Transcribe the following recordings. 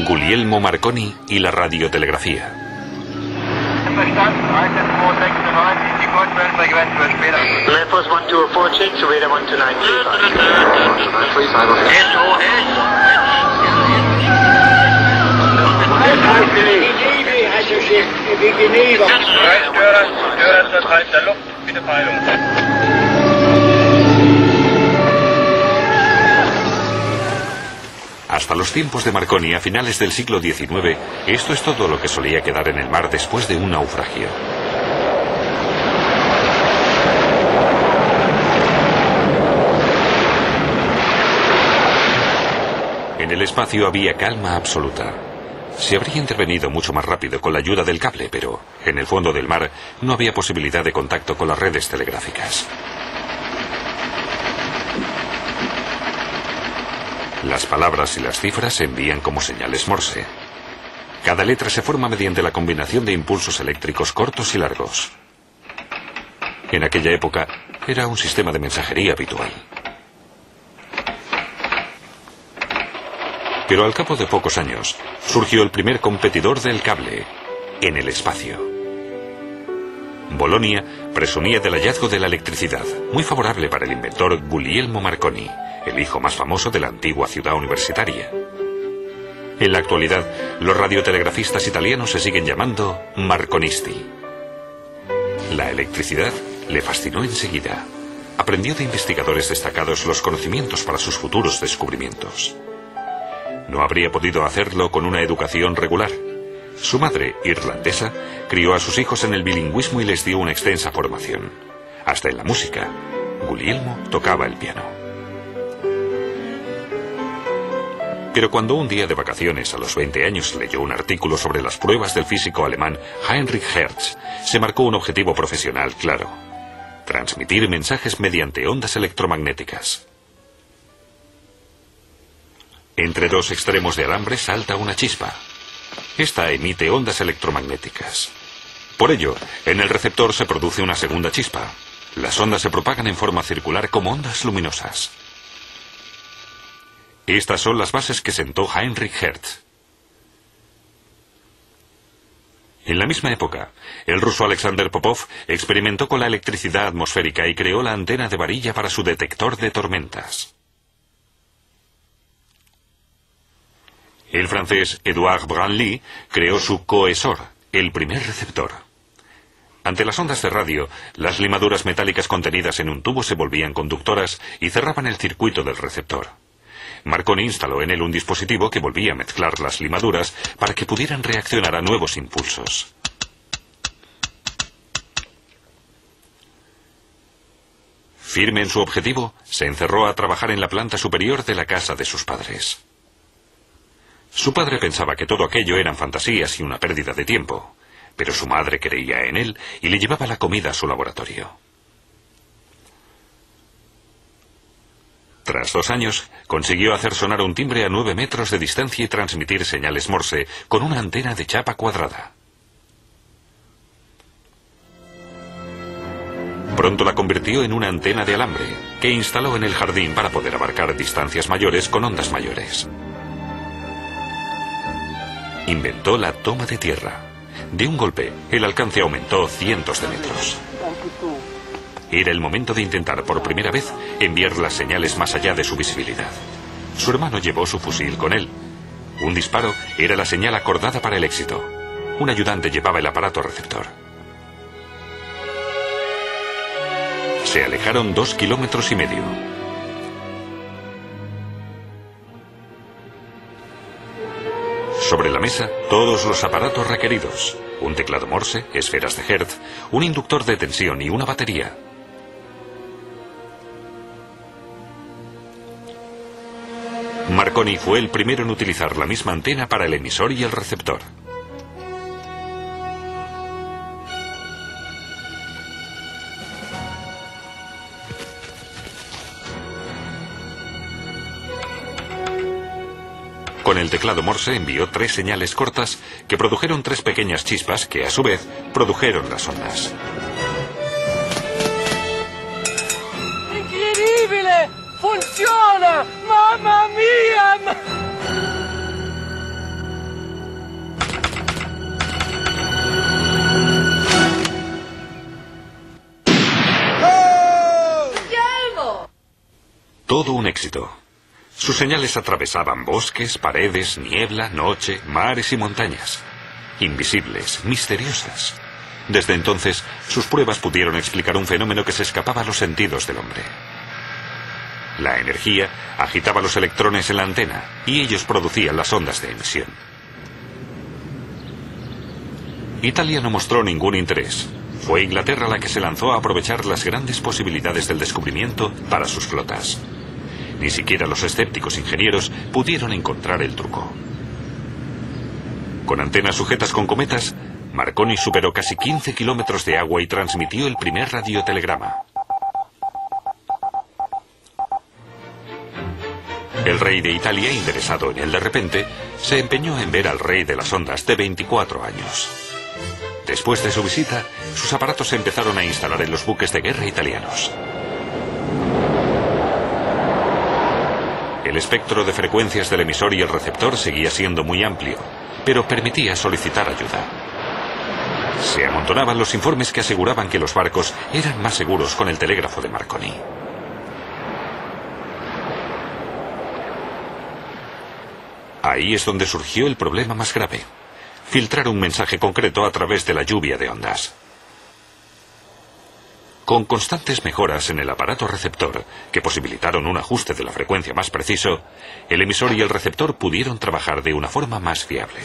Guglielmo Marconi y la radiotelegrafía. Memphis 1246, radar 129. Hasta los tiempos de Marconi, a finales del siglo XIX, esto es todo lo que solía quedar en el mar después de un naufragio. En el espacio había calma absoluta. Se habría intervenido mucho más rápido con la ayuda del cable, pero en el fondo del mar no había posibilidad de contacto con las redes telegráficas. Las palabras y las cifras se envían como señales Morse. Cada letra se forma mediante la combinación de impulsos eléctricos cortos y largos. En aquella época era un sistema de mensajería habitual. Pero al cabo de pocos años surgió el primer competidor del cable en el espacio. Bolonia presumía del hallazgo de la electricidad, muy favorable para el inventor Guglielmo Marconi, el hijo más famoso de la antigua ciudad universitaria. En la actualidad, los radiotelegrafistas italianos se siguen llamando Marconisti. La electricidad le fascinó enseguida. Aprendió de investigadores destacados los conocimientos para sus futuros descubrimientos. No habría podido hacerlo con una educación regular. Su madre, irlandesa, crió a sus hijos en el bilingüismo y les dio una extensa formación. Hasta en la música, Guglielmo tocaba el piano. Pero cuando un día de vacaciones a los 20 años leyó un artículo sobre las pruebas del físico alemán Heinrich Hertz, se marcó un objetivo profesional claro: transmitir mensajes mediante ondas electromagnéticas. Entre dos extremos de alambre salta una chispa. Esta emite ondas electromagnéticas. Por ello, en el receptor se produce una segunda chispa. Las ondas se propagan en forma circular como ondas luminosas. Estas son las bases que sentó Heinrich Hertz. En la misma época, el ruso Alexander Popov experimentó con la electricidad atmosférica y creó la antena de varilla para su detector de tormentas. El francés Édouard Branly creó su cohesor, el primer receptor. Ante las ondas de radio, las limaduras metálicas contenidas en un tubo se volvían conductoras y cerraban el circuito del receptor. Marconi instaló en él un dispositivo que volvía a mezclar las limaduras para que pudieran reaccionar a nuevos impulsos. Firme en su objetivo, se encerró a trabajar en la planta superior de la casa de sus padres. Su padre pensaba que todo aquello eran fantasías y una pérdida de tiempo, pero su madre creía en él y le llevaba la comida a su laboratorio. Tras 2 años, consiguió hacer sonar un timbre a 9 metros de distancia y transmitir señales Morse con una antena de chapa cuadrada. Pronto la convirtió en una antena de alambre, que instaló en el jardín para poder abarcar distancias mayores con ondas mayores. Inventó la toma de tierra. De un golpe, el alcance aumentó cientos de metros. Era el momento de intentar por primera vez enviar las señales más allá de su visibilidad. Su hermano llevó su fusil con él. Un disparo era la señal acordada para el éxito. Un ayudante llevaba el aparato receptor. Se alejaron 2,5 kilómetros. Sobre la mesa, todos los aparatos requeridos: un teclado Morse, esferas de Hertz, un inductor de tensión y una batería. Marconi fue el primero en utilizar la misma antena para el emisor y el receptor. Con el teclado Morse envió 3 señales cortas que produjeron 3 pequeñas chispas que, a su vez, produjeron las ondas. ¡Increíble! ¡Funciona! ¡Mamma mía! todo un éxito. Sus señales atravesaban bosques, paredes, niebla, noche, mares y montañas. Invisibles, misteriosas. Desde entonces, sus pruebas pudieron explicar un fenómeno que se escapaba a los sentidos del hombre. La energía agitaba los electrones en la antena y ellos producían las ondas de emisión. Italia no mostró ningún interés. Fue Inglaterra la que se lanzó a aprovechar las grandes posibilidades del descubrimiento para sus flotas. Ni siquiera los escépticos ingenieros pudieron encontrar el truco. Con antenas sujetas con cometas, Marconi superó casi 15 kilómetros de agua y transmitió el primer radiotelegrama. El rey de Italia, interesado en él de repente, se empeñó en ver al rey de las ondas de 24 años. Después de su visita, sus aparatos se empezaron a instalar en los buques de guerra italianos. El espectro de frecuencias del emisor y el receptor seguía siendo muy amplio, pero permitía solicitar ayuda. Se amontonaban los informes que aseguraban que los barcos eran más seguros con el telégrafo de Marconi. Ahí es donde surgió el problema más grave: filtrar un mensaje concreto a través de la lluvia de ondas. Con constantes mejoras en el aparato receptor, que posibilitaron un ajuste de la frecuencia más preciso, el emisor y el receptor pudieron trabajar de una forma más fiable.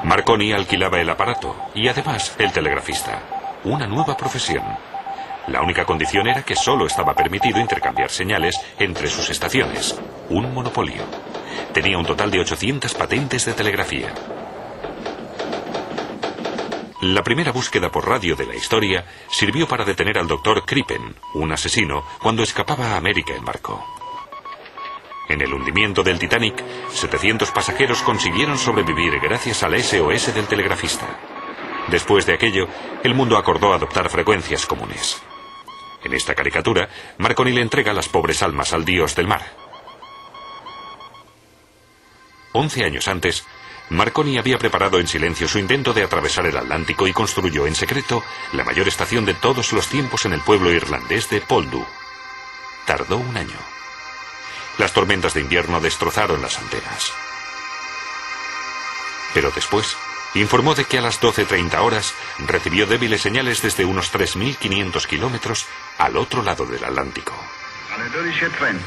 Marconi alquilaba el aparato y además el telegrafista, una nueva profesión. La única condición era que solo estaba permitido intercambiar señales entre sus estaciones, un monopolio. Tenía un total de 800 patentes de telegrafía. La primera búsqueda por radio de la historia sirvió para detener al Dr. Crippen, un asesino, cuando escapaba a América en barco. En el hundimiento del Titanic, 700 pasajeros consiguieron sobrevivir gracias al SOS del telegrafista. Después de aquello, el mundo acordó adoptar frecuencias comunes. En esta caricatura, Marconi le entrega las pobres almas al dios del mar. 11 años antes, Marconi había preparado en silencio su intento de atravesar el Atlántico y construyó en secreto la mayor estación de todos los tiempos en el pueblo irlandés de Poldhu. Tardó un año. Las tormentas de invierno destrozaron las antenas. Pero después informó de que a las 12:30 horas recibió débiles señales desde unos 3.500 kilómetros al otro lado del Atlántico. Alle 12:30,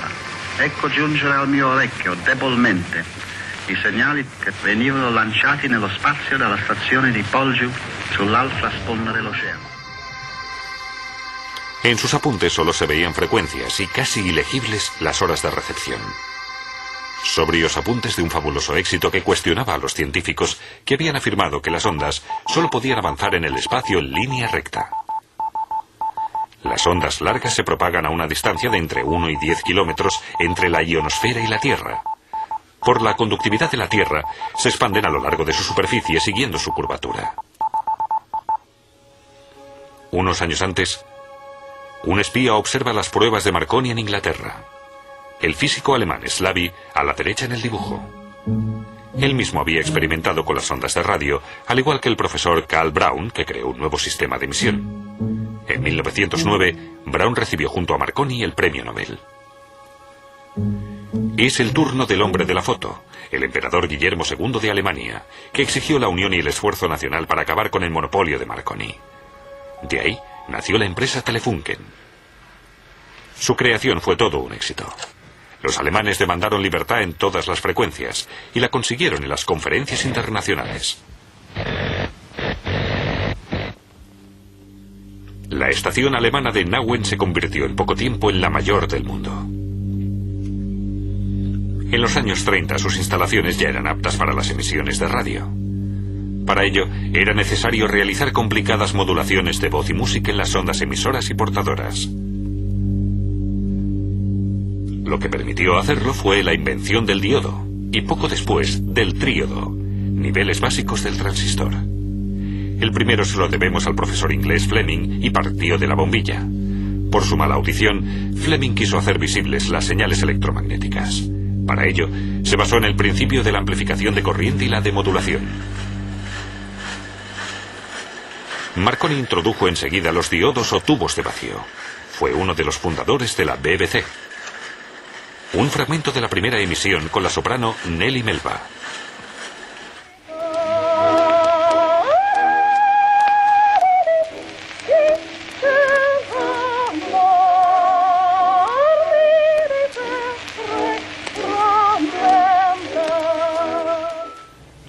ecco giungere al mio orecchio debolmente i segnali che venivano lanciati nello spazio dalla stazione di Poldhu sull'altra sponda dell'oceano. En sus apuntes solo se veían frecuencias y casi ilegibles las horas de recepción. Sobrios apuntes de un fabuloso éxito que cuestionaba a los científicos que habían afirmado que las ondas solo podían avanzar en el espacio en línea recta. Las ondas largas se propagan a una distancia de entre 1 y 10 kilómetros entre la ionosfera y la Tierra. Por la conductividad de la Tierra, se expanden a lo largo de su superficie siguiendo su curvatura. Unos años antes, un espía observa las pruebas de Marconi en Inglaterra. El físico alemán Slaby, a la derecha en el dibujo. Él mismo había experimentado con las ondas de radio, al igual que el profesor Karl Braun, que creó un nuevo sistema de emisión. En 1909, Braun recibió junto a Marconi el premio Nobel. Es el turno del hombre de la foto, el emperador Guillermo II de Alemania, que exigió la unión y el esfuerzo nacional para acabar con el monopolio de Marconi. De ahí nació la empresa Telefunken. Su creación fue todo un éxito. Los alemanes demandaron libertad en todas las frecuencias y la consiguieron en las conferencias internacionales. La estación alemana de Nauen se convirtió en poco tiempo en la mayor del mundo. En los años 30 sus instalaciones ya eran aptas para las emisiones de radio. Para ello, era necesario realizar complicadas modulaciones de voz y música en las ondas emisoras y portadoras. Lo que permitió hacerlo fue la invención del diodo, y poco después del tríodo, niveles básicos del transistor. El primero se lo debemos al profesor inglés Fleming y partió de la bombilla. Por su mala audición, Fleming quiso hacer visibles las señales electromagnéticas. Para ello, se basó en el principio de la amplificación de corriente y la demodulación. Marconi introdujo enseguida los diodos o tubos de vacío. Fue uno de los fundadores de la BBC. Un fragmento de la primera emisión con la soprano Nelly Melba.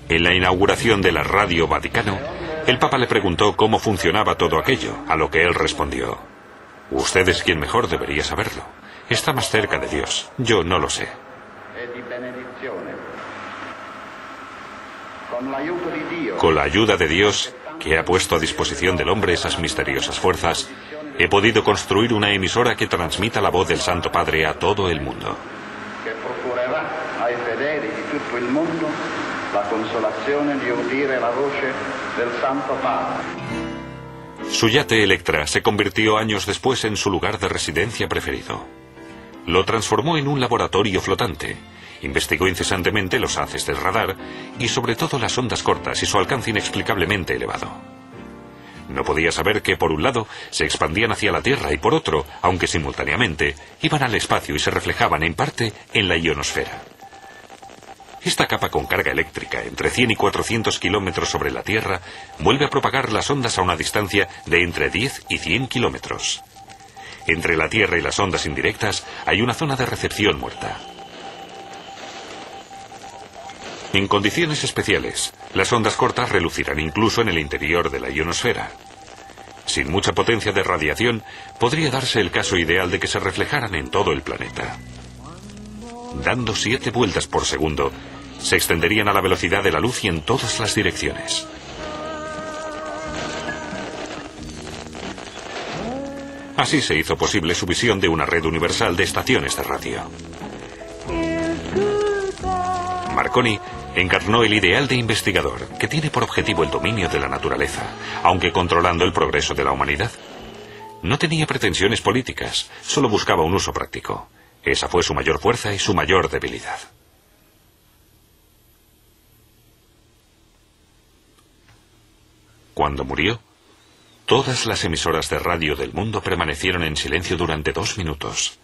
En la inauguración de la Radio Vaticano, el Papa le preguntó cómo funcionaba todo aquello, a lo que él respondió: usted es quien mejor debería saberlo. Está más cerca de Dios. Yo no lo sé. Con la ayuda de Dios, que ha puesto a disposición del hombre esas misteriosas fuerzas, he podido construir una emisora que transmita la voz del Santo Padre a todo el mundo. Que procurará ai fedeli di tutto il mondo la consolazione di udire la voce del Santo Padre. Su yate Electra se convirtió años después en su lugar de residencia preferido. Lo transformó en un laboratorio flotante. Investigó incesantemente los haces del radar y sobre todo las ondas cortas y su alcance inexplicablemente elevado. No podía saber que por un lado se expandían hacia la Tierra y por otro, aunque simultáneamente, iban al espacio y se reflejaban en parte en la ionosfera. Esta capa con carga eléctrica entre 100 y 400 kilómetros sobre la Tierra vuelve a propagar las ondas a una distancia de entre 10 y 100 kilómetros. Entre la Tierra y las ondas indirectas hay una zona de recepción muerta. En condiciones especiales, las ondas cortas relucirán incluso en el interior de la ionosfera. Sin mucha potencia de radiación, podría darse el caso ideal de que se reflejaran en todo el planeta. Dando 7 vueltas por segundo, se extenderían a la velocidad de la luz y en todas las direcciones. Así se hizo posible su visión de una red universal de estaciones de radio. Marconi encarnó el ideal de investigador, que tiene por objetivo el dominio de la naturaleza, aunque controlando el progreso de la humanidad. No tenía pretensiones políticas, solo buscaba un uso práctico. Esa fue su mayor fuerza y su mayor debilidad. Cuando murió, todas las emisoras de radio del mundo permanecieron en silencio durante 2 minutos.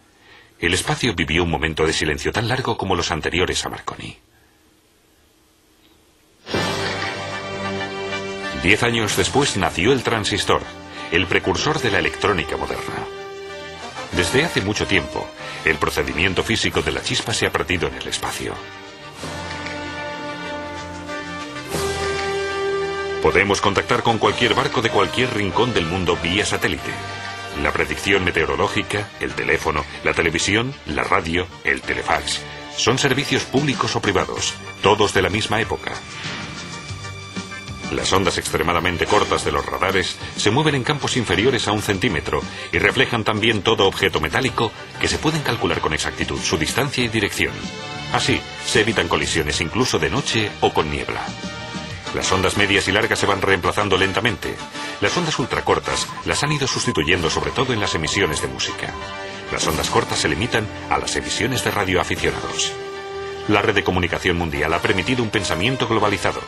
El espacio vivió un momento de silencio tan largo como los anteriores a Marconi. 10 años después nació el transistor, el precursor de la electrónica moderna. Desde hace mucho tiempo, el procedimiento físico de la chispa se ha perdido en el espacio. Podemos contactar con cualquier barco de cualquier rincón del mundo vía satélite. La predicción meteorológica, el teléfono, la televisión, la radio, el telefax, son servicios públicos o privados, todos de la misma época. Las ondas extremadamente cortas de los radares se mueven en campos inferiores a 1 centímetro y reflejan también todo objeto metálico que se pueden calcular con exactitud su distancia y dirección. Así, se evitan colisiones incluso de noche o con niebla. Las ondas medias y largas se van reemplazando lentamente. Las ondas ultracortas las han ido sustituyendo sobre todo en las emisiones de música. Las ondas cortas se limitan a las emisiones de radioaficionados. La red de comunicación mundial ha permitido un pensamiento globalizado.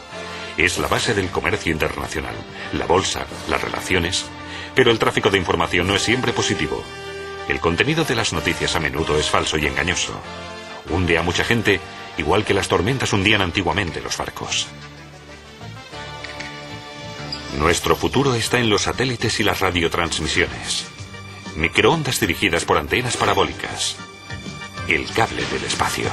Es la base del comercio internacional, la bolsa, las relaciones. Pero el tráfico de información no es siempre positivo. El contenido de las noticias a menudo es falso y engañoso. Hunde a mucha gente, igual que las tormentas hundían antiguamente los barcos. Nuestro futuro está en los satélites y las radiotransmisiones. Microondas dirigidas por antenas parabólicas. El cable del espacio.